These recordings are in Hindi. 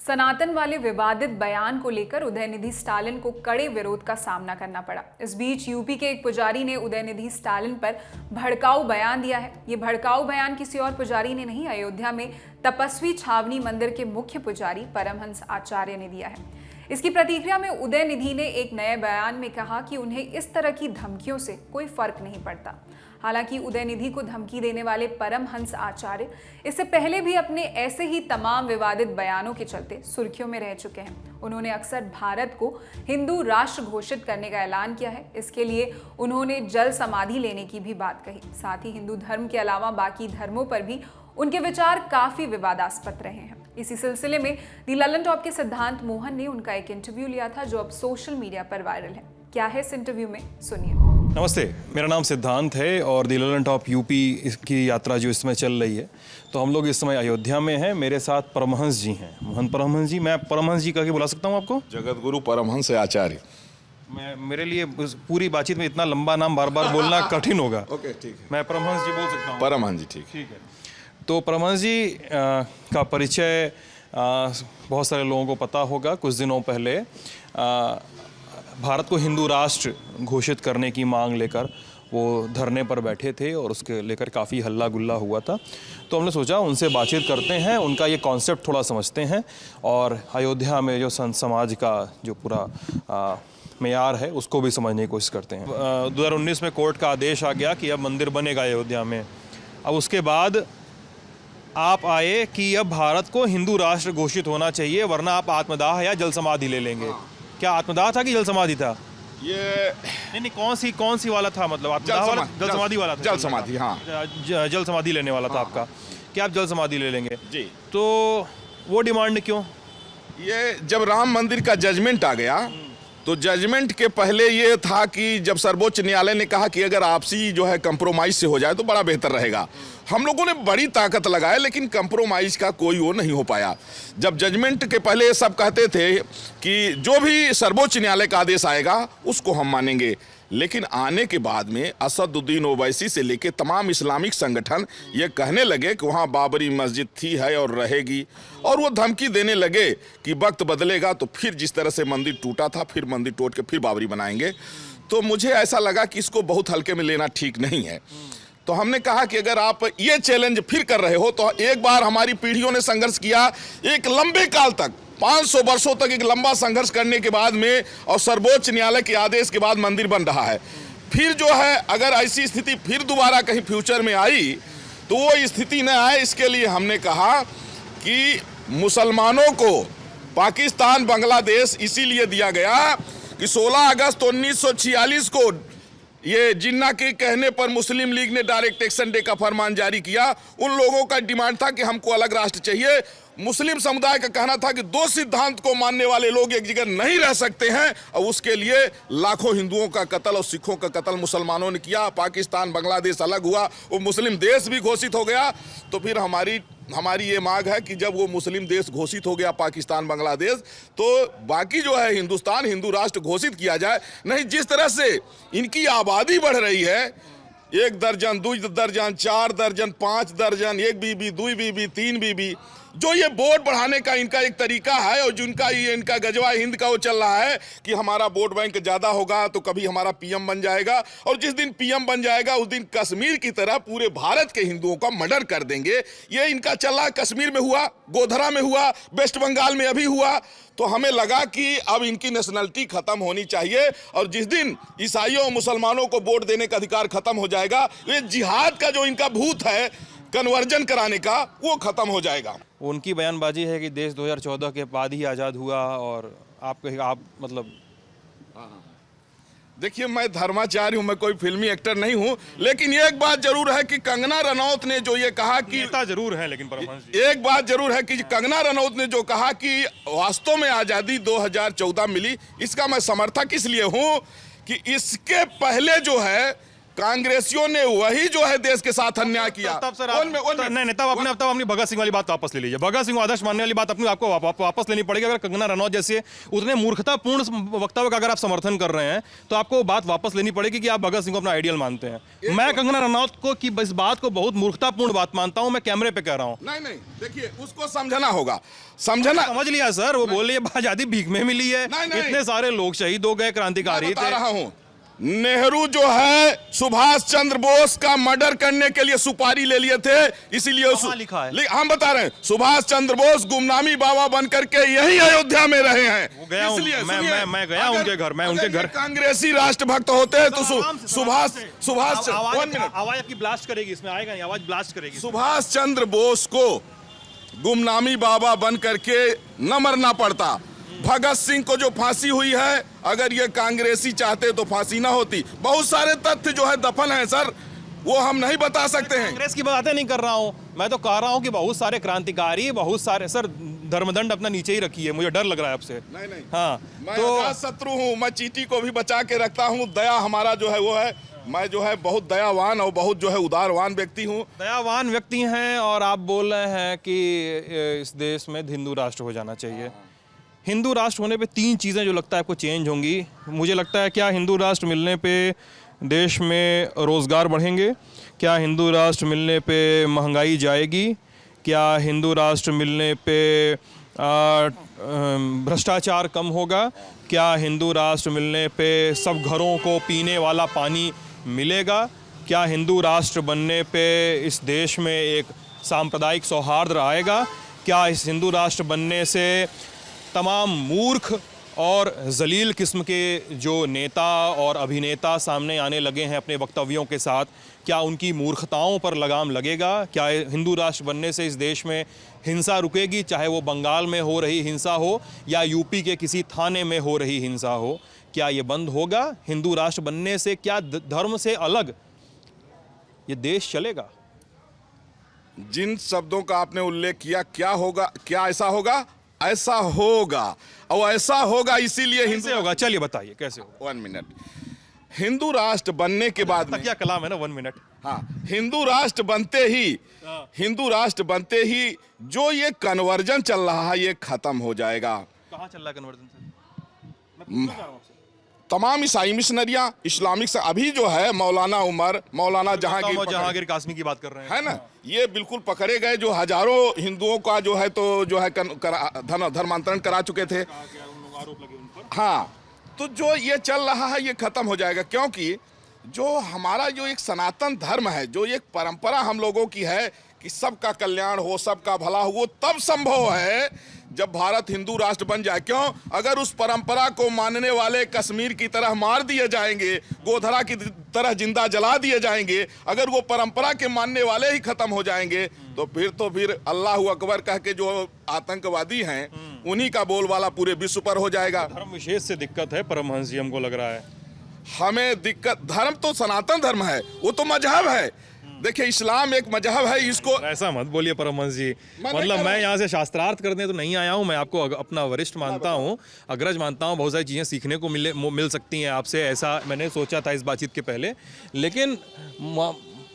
सनातन वाले विवादित बयान को लेकर उदयनिधि स्टालिन को कड़े विरोध का सामना करना पड़ा। इस बीच यूपी के एक पुजारी ने उदयनिधि स्टालिन पर भड़काऊ बयान दिया है। ये भड़काऊ बयान किसी और पुजारी ने नहीं, अयोध्या में तपस्वी छावनी मंदिर के मुख्य पुजारी परमहंस आचार्य ने दिया है। इसकी प्रतिक्रिया में उदयनिधि ने एक नए बयान में कहा कि उन्हें इस तरह की धमकियों से कोई फर्क नहीं पड़ता। हालांकि उदयनिधि को धमकी देने वाले परमहंस आचार्य इससे पहले भी अपने ऐसे ही तमाम विवादित बयानों के चलते सुर्खियों में रह चुके हैं। उन्होंने अक्सर भारत को हिंदू राष्ट्र घोषित करने का ऐलान किया है। इसके लिए उन्होंने जल समाधि लेने की भी बात कही। साथ ही हिंदू धर्म के अलावा बाकी धर्मों पर भी उनके विचार काफी विवादास्पद रहे हैं। इसी सिलसिले में दी लल्लन टॉप के सिद्धांत मोहन ने उनका एक इंटरव्यू लिया था जो अब सोशल मीडिया पर वायरल है। क्या है इस इंटरव्यू में, सुनिए। नमस्ते, मेरा नाम सिद्धांत है और दी लल्लन टॉप यूपी की यात्रा जो इस समय चल रही है, तो हम लोग इस समय अयोध्या में हैं। मेरे साथ परमहंस जी हैं, मोहन परमहंस जी। मैं परमहंस जी करके बुला सकता हूँ आपको? जगत गुरु परमहंस आचार्य। मेरे लिए पूरी बातचीत में इतना लंबा नाम बार बार बोलना कठिन होगा। ओके, ठीक है। मैं परमहंस जी बोल सकता हूँ? परमहंस जी, ठीक है। तो परमहंस जी का परिचय बहुत सारे लोगों को पता होगा। कुछ दिनों पहले भारत को हिंदू राष्ट्र घोषित करने की मांग लेकर वो धरने पर बैठे थे और उसके लेकर काफ़ी हल्ला गुल्ला हुआ था। तो हमने सोचा उनसे बातचीत करते हैं, उनका ये कॉन्सेप्ट थोड़ा समझते हैं और अयोध्या में जो संत समाज का जो पूरा मेयार है उसको भी समझने की कोशिश करते हैं। 2019 में कोर्ट का आदेश आ गया कि अब मंदिर बनेगा अयोध्या में। अब उसके बाद आप आए कि अब भारत को हिंदू राष्ट्र घोषित होना चाहिए, वरना आप आत्मदाह या जल समाधि ले लेंगे। क्या आत्मदाह था कि जल समाधि था? ये नहीं, कौन सी वाला था? मतलब आत्मदाह वाला, जल समाधि वाला था? जल समाधि, हाँ। जल समाधि लेने वाला था आपका। क्या आप जल समाधि ले लेंगे जी? तो वो डिमांड क्यों? ये जब राम मंदिर का जजमेंट आ गया तो जजमेंट के पहले ये था कि जब सर्वोच्च न्यायालय ने कहा कि अगर आपसी जो है कंप्रोमाइज से हो जाए तो बड़ा बेहतर रहेगा। हम लोगों ने बड़ी ताकत लगाया लेकिन कंप्रोमाइज का कोई वो नहीं हो पाया। जब जजमेंट के पहले सब कहते थे कि जो भी सर्वोच्च न्यायालय का आदेश आएगा उसको हम मानेंगे, लेकिन आने के बाद में असदुद्दीन ओवैसी से लेके तमाम इस्लामिक संगठन ये कहने लगे कि वहाँ बाबरी मस्जिद थी, है और रहेगी, और वो धमकी देने लगे कि वक्त बदलेगा तो फिर जिस तरह से मंदिर टूटा था फिर मंदिर तोड़ के फिर बाबरी बनाएंगे। तो मुझे ऐसा लगा कि इसको बहुत हल्के में लेना ठीक नहीं है। तो हमने कहा कि अगर आप ये चैलेंज फिर कर रहे हो तो एक बार हमारी पीढ़ियों ने संघर्ष किया, एक लंबे काल तक 500 वर्षों तक एक लंबा संघर्ष करने के बाद में और सर्वोच्च न्यायालय के आदेश के बाद मंदिर बन रहा है। फिर जो है अगर ऐसी स्थिति फिर दोबारा कहीं फ्यूचर में आई तो वो स्थिति न आए, इसके लिए हमने कहा कि मुसलमानों को पाकिस्तान बांग्लादेश इसीलिए दिया गया कि 16 अगस्त 1946 को ये जिन्ना के कहने पर मुस्लिम लीग ने डायरेक्ट एक्शन डे का फरमान जारी किया। उन लोगों का डिमांड था कि हमको अलग राष्ट्र चाहिए। मुस्लिम समुदाय का कहना था कि दो सिद्धांत को मानने वाले लोग एक जगह नहीं रह सकते हैं, और उसके लिए लाखों हिंदुओं का कत्ल और सिखों का कत्ल मुसलमानों ने किया। पाकिस्तान बांग्लादेश अलग हुआ, वो मुस्लिम देश भी घोषित हो गया। तो फिर हमारी ये मांग है कि जब वो मुस्लिम देश घोषित हो गया पाकिस्तान बांग्लादेश, तो बाकी जो है हिंदुस्तान हिंदू राष्ट्र घोषित किया जाए। नहीं, जिस तरह से इनकी आबादी बढ़ रही है, 1 दर्जन 2 दर्जन 4 दर्जन 5 दर्जन, 1 बीबी 2 बीबी 3 बीबी, जो ये वोट बढ़ाने का इनका एक तरीका है और जिनका ये इनका गजवा हिंद का वो चल रहा है कि हमारा वोट बैंक ज़्यादा होगा तो कभी हमारा पीएम बन जाएगा, और जिस दिन पीएम बन जाएगा उस दिन कश्मीर की तरह पूरे भारत के हिंदुओं का मर्डर कर देंगे। ये इनका चल रहा है। कश्मीर में हुआ, गोधरा में हुआ, वेस्ट बंगाल में अभी हुआ। तो हमें लगा कि अब इनकी नेशनलिटी खत्म होनी चाहिए, और जिस दिन ईसाइयों और मुसलमानों को वोट देने का अधिकार खत्म हो जाएगा, ये जिहाद का जो इनका भूत है कन्वर्जन कराने का, वो खत्म हो जाएगा। उनकी बयानबाजी है कि देश 2014 के बाद ही आज़ाद हुआ, और आप मतलब देखिए, मैं धर्माचार्य हूं, मैं कोई फिल्मी एक्टर नहीं हूं, लेकिन एक बात जरूर है कि कंगना रनौत ने जो ये कहा कि नेता जरूर है, लेकिन परमहंस जी, एक बात जरूर है कि कंगना रनौत ने जो कहा कि वास्तव में आज़ादी 2014 मिली, इसका मैं समर्थक इसलिए हूं कि इसके पहले जो है कांग्रेसियों ने वही जो है देश के साथ अन्याय किया। तब सर नहीं तब अपनी भगत सिंह वाली बात वापस ले लीजिए। भगत सिंह को आदर्श मानने वाली बात अपनी आपको वापस लेनी पड़ेगी। अगर कंगना रनौत जैसे उतने मूर्खतापूर्ण वक्तव्य का अगर आप समर्थन कर रहे हैं तो आपको बात वापस लेनी पड़ेगी कि आप भगत सिंह को अपना आइडियल मानते हैं। मैं कंगना रनौत को की इस बात को बहुत मूर्खतापूर्ण बात मानता हूं। मैं कैमरे पे कह रहा हूं। नहीं देखिए, उसको समझना होगा। समझ लिया सर, वो बोल रही है आजादी भीख में मिली है। इतने सारे लोग शहीद हो गए, क्रांतिकारी थे। रहा हूं, नेहरू जो है सुभाष चंद्र बोस का मर्डर करने के लिए सुपारी ले लिए थे, इसीलिए लिखा है। हम बता रहे हैं, सुभाष चंद्र बोस गुमनामी बाबा बन करके यही अयोध्या में रहे हैं। मैं गया उनके घर, मैं उनके घर। कांग्रेसी राष्ट्रभक्त होते हैं तो सुभाष आवाज आपकी ब्लास्ट करेगी, इसमें आएगा नहीं, आवाज ब्लास्ट करेगी। सुभाष चंद्र बोस को गुमनामी बाबा बन करके न मरना पड़ता। भगत सिंह को जो फांसी हुई है, अगर ये कांग्रेसी चाहते तो फांसी ना होती। बहुत सारे तथ्य जो है दफन है सर, वो हम नहीं बता सकते हैं। कांग्रेस की बातें नहीं कर रहा हूं, मैं तो कह रहा हूं कि बहुत सारे क्रांतिकारी, बहुत सारे सर धर्मदंड अपना नीचे ही रखिए। मुझे डर लग रहा है आपसे। नहीं हाँ, मैं तो शत्रु हूँ। मैं चींटी को भी बचा के रखता हूँ। दया हमारा जो है वो है, मैं जो है बहुत दयावान और बहुत जो है उदारवान व्यक्ति हूँ। दयावान व्यक्ति हैं और आप बोल रहे हैं कि इस देश में हिंदू राष्ट्र हो जाना चाहिए। हिंदू राष्ट्र होने पे 3 चीज़ें जो लगता है आपको चेंज होंगी। मुझे लगता है क्या हिंदू राष्ट्र मिलने पे देश में रोज़गार बढ़ेंगे? क्या हिंदू राष्ट्र मिलने पे महंगाई जाएगी? क्या हिंदू राष्ट्र मिलने पे भ्रष्टाचार कम होगा? क्या हिंदू राष्ट्र मिलने पे सब घरों को पीने वाला पानी मिलेगा? क्या हिंदू राष्ट्र बनने पे इस देश में एक सांप्रदायिक सौहार्द आएगा? क्या इस हिंदू राष्ट्र बनने से तमाम मूर्ख और जलील किस्म के जो नेता और अभिनेता सामने आने लगे हैं अपने वक्तव्यों के साथ, क्या उनकी मूर्खताओं पर लगाम लगेगा? क्या हिंदू राष्ट्र बनने से इस देश में हिंसा रुकेगी, चाहे वो बंगाल में हो रही हिंसा हो या यूपी के किसी थाने में हो रही हिंसा हो? क्या ये बंद होगा? हिंदू राष्ट्र बनने से क्या धर्म से अलग ये देश चलेगा? जिन शब्दों का आपने उल्लेख किया, क्या होगा, क्या ऐसा होगा? ऐसा होगा, और ऐसा होगा इसीलिए हिंदू होगा। चलिए बताइए कैसे होगा। 1 मिनट। हिंदू राष्ट्र बनने के बाद में क्या कलाम है ना, 1 मिनट। हाँ, हिंदू राष्ट्र बनते ही जो ये कन्वर्जन चल रहा है ये खत्म हो जाएगा। कहाँ चल रहा है कन्वर्जन से? मैं पूछना चाह रहा हूं आपसे। तमाम ईसाई मिशनरियां, इस्लामिक से अभी जो है मौलाना उमर, मौलाना जहांगीर कासमी की बात कर रहे हैं, है ना, ये बिल्कुल पकड़े गए, जो हजारों हिंदुओं का जो है धर्मांतरण करा चुके थे। आरोप लगे उन पर। हाँ, तो जो ये चल रहा है ये खत्म हो जाएगा, क्योंकि जो हमारा जो एक सनातन धर्म है, जो एक परंपरा हम लोगों की है कि सबका कल्याण हो, सबका भला हो, वो तब संभव है जब भारत हिंदू राष्ट्र बन जाए। क्यों? अगर उस परंपरा को मानने वाले कश्मीर की तरह मार दिए जाएंगे, गोधरा की तरह जिंदा जला दिए जाएंगे, अगर वो परंपरा के मानने वाले ही खत्म हो जाएंगे तो फिर अल्लाह अकबर कह के जो आतंकवादी हैं उन्हीं का बोलबाला पूरे विश्व पर हो जाएगा। धर्म विशेष से दिक्कत है परमहंस जी, हमको लग रहा है। हमें दिक्कत, धर्म तो सनातन धर्म है, वो तो मजहब है। देखिए, इस्लाम एक मजहब है, इसको ऐसा मत बोलिए परमहंस जी। मतलब मैं यहाँ से शास्त्रार्थ करने तो नहीं आया हूँ, मैं आपको अपना वरिष्ठ मानता हूँ, अग्रज मानता हूँ। बहुत सारी चीज़ें सीखने को मिल सकती हैं आपसे, ऐसा मैंने सोचा था इस बातचीत के पहले। लेकिन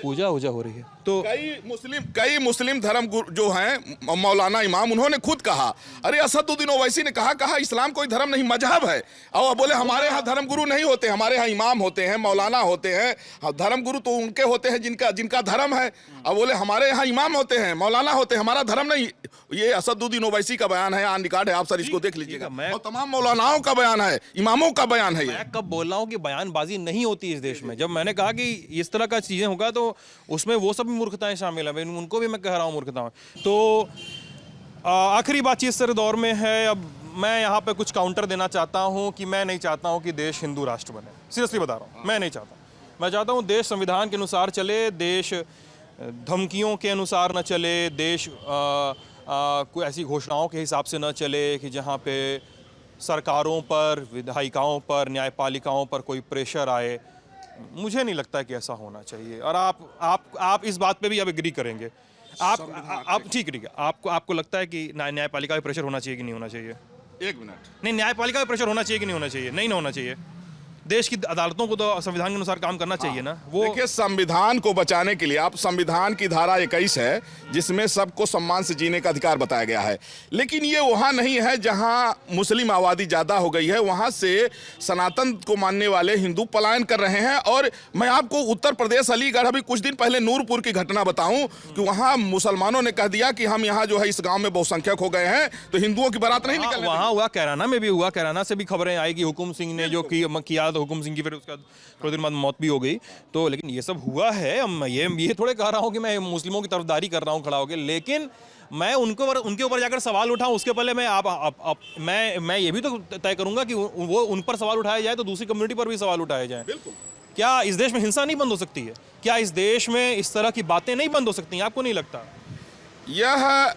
पूजा हो रही है तो कई मुस्लिम धर्म गुरु जो हैं, मौलाना इमाम, उन्होंने खुद कहा, अरे असदुद्दीन ओवैसी ने कहा इस्लाम कोई धर्म नहीं, मजहब है। और बोले हमारे यहाँ धर्म गुरु नहीं होते, हमारे यहाँ इमाम होते हैं, मौलाना होते हैं। धर्म गुरु तो उनके होते हैं जिनका धर्म है। और बोले हमारे यहाँ इमाम होते हैं, मौलाना होते हैं, हमारा धर्म नहीं। ये असदुद्दीन ओवैसी का बयान है, ऑन रिकॉर्ड है, आप सर इसको देख लीजिएगा। और तमाम मौलानाओं का बयान है, इमामों का बयान है। मैं कब बोल रहा हूँ कि बयानबाजी नहीं होती इस देश में? जब मैंने कहा कि इस तरह का चीजें होगा तो उसमें वो सब मूर्खताएं शामिल है, उनको भी मैं कह रहा हूँ मूर्खताएं। तो आखिरी बातचीत सर दौर में है। अब मैं यहाँ पे कुछ काउंटर देना चाहता हूँ कि मैं नहीं चाहता हूँ कि देश हिंदू राष्ट्र बने। सीरियसली बता रहा हूँ, मैं नहीं चाहता। मैं चाहता हूँ देश संविधान के अनुसार चले, देश धमकियों के अनुसार न चले, देश कोई ऐसी घोषणाओं के हिसाब से न चले कि जहाँ पे सरकारों पर, विधायिकाओं पर, न्यायपालिकाओं पर कोई प्रेशर आए। मुझे नहीं लगता कि ऐसा होना चाहिए। और आप इस बात पे भी अब एग्री करेंगे? आप ठीक है, आपको लगता है कि न्यायपालिका पे प्रेशर होना चाहिए कि नहीं होना चाहिए? 1 मिनट। नहीं, न्यायपालिका पे प्रेशर होना चाहिए कि नहीं होना चाहिए? नहीं होना चाहिए। देश की अदालतों को तो संविधान के अनुसार काम करना चाहिए ना। वो देखिए, संविधान को बचाने के लिए आप संविधान की धारा 21 है जिसमें सबको सम्मान से जीने का अधिकार बताया गया है, लेकिन ये वहां नहीं है जहां मुस्लिम आबादी ज्यादा हो गई है। वहां से सनातन को मानने वाले हिंदू पलायन कर रहे हैं। और मैं आपको उत्तर प्रदेश अलीगढ़ अभी कुछ दिन पहले नूरपुर की घटना बताऊं कि वहां मुसलमानों ने कह दिया कि हम यहाँ जो है इस गांव में बहुसंख्यक हो गए हैं तो हिंदुओं की बारात नहीं निकलने वहां हुआ, कैराना में भी हुआ। कैराना से भी खबरें आई कि हुकुम सिंह ने जो किया तो हुकुम सिंह की फिर उसका थोड़ी देर बाद मौत भी हो गई। तो लेकिन ये सब हुआ है। ये थोड़े कह रहा हूँ कि मैं मुस्लिमों की तरफदारी कर रहा हूँ खड़ा होकर, लेकिन मैं उनके ऊपर जाकर सवाल उठाऊं उसके पहले मैं ये भी तो तय करूंगा कि वो उन पर सवाल उठाया जाए तो दूसरी कम्युनिटी पर भी सवाल उठाए जाए। क्या इस देश में हिंसा नहीं बंद हो सकती है? क्या इस देश में इस तरह की बातें नहीं बंद हो सकती हैं? आपको नहीं लगता? यह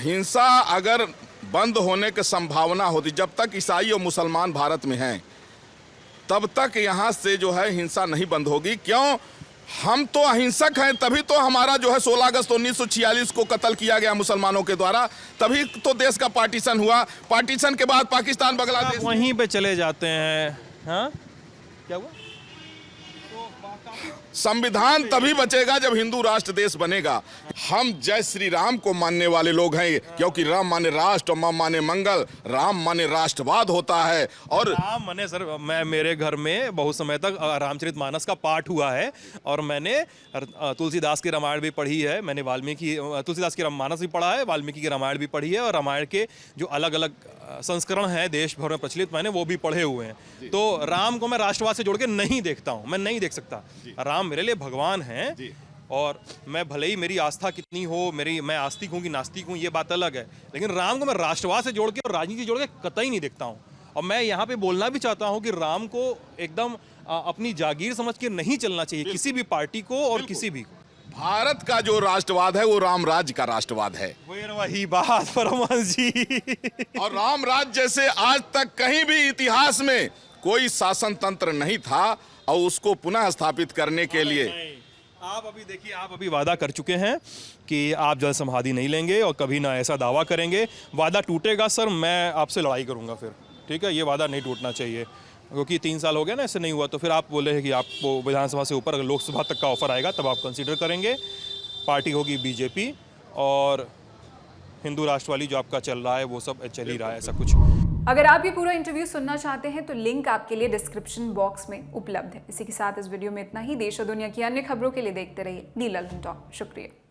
हिंसा अगर बंद होने की संभावना होती, जब तक ईसाई और मुसलमान भारत में हैं तब तक यहाँ से जो है हिंसा नहीं बंद होगी। क्यों? हम तो अहिंसक हैं, तभी तो हमारा जो है 16 अगस्त 1946 को कत्ल किया गया मुसलमानों के द्वारा, तभी तो देश का पार्टीशन हुआ। पार्टीशन के बाद पाकिस्तान, बांग्लादेश वहीं पे चले जाते हैं। हाँ, क्या हुआ? संविधान तभी बचेगा जब हिंदू राष्ट्र देश बनेगा। हम जय श्री राम को मानने वाले लोग हैं, क्योंकि राम माने राष्ट्र और मां माने मंगल। राम माने राष्ट्रवाद होता है। और राम माने सर, मेरे घर में बहुत समय तक रामचरितमानस का पाठ हुआ है और मैंने तुलसीदास की रामायण भी पढ़ी है। मैंने तुलसीदास की राममानस भी पढ़ा है, वाल्मीकि की रामायण भी पढ़ी है, और रामायण के जो अलग अलग संस्करण हैं देश भर में प्रचलित, मैंने वो भी पढ़े हुए हैं। तो राम को मैं राष्ट्रवाद से जोड़ के नहीं देखता हूँ, मैं नहीं देख सकता। राम मेरे लिए भगवान हैं, और मैं भले ही मेरी आस्था कितनी हो, मैं आस्तिक हूँ कि नास्तिक हूँ, ये बात अलग है, लेकिन राम को मैं राष्ट्रवाद से जोड़ के और राजनीति जोड़ के कतई नहीं देखता हूँ। और मैं यहाँ पे बोलना भी चाहता हूँ कि राम को एकदम अपनी जागीर समझ के नहीं चलना चाहिए, किसी भी पार्टी को और किसी भी को। भारत का जो राष्ट्रवाद है वो राम राज्य का राष्ट्रवाद है। वही बात परमहंस जी। और राम राज्य जैसे आज तक कहीं भी इतिहास में कोई शासन तंत्र नहीं था, और उसको पुनः स्थापित करने के लिए आप अभी देखिए, आप अभी वादा कर चुके हैं कि आप जल समाधि नहीं लेंगे और कभी ना ऐसा दावा करेंगे। वादा टूटेगा सर, मैं आपसे लड़ाई करूंगा फिर, ठीक है? ये वादा नहीं टूटना चाहिए, क्योंकि 3 साल हो गया ना, ऐसे नहीं हुआ। तो फिर आप बोले हैं कि आपको विधानसभा से ऊपर अगर लोकसभा तक का ऑफर आएगा तब आप कंसीडर करेंगे। पार्टी होगी बीजेपी, और हिंदू राष्ट्र वाली जो आपका चल रहा है वो सब चल ही रहा है, ऐसा कुछ। अगर आप ये पूरा इंटरव्यू सुनना चाहते हैं तो लिंक आपके लिए डिस्क्रिप्शन बॉक्स में उपलब्ध है। इसी के साथ इस वीडियो में इतना ही। देश और दुनिया की अन्य खबरों के लिए देखते रहिए नीलम टॉक। शुक्रिया।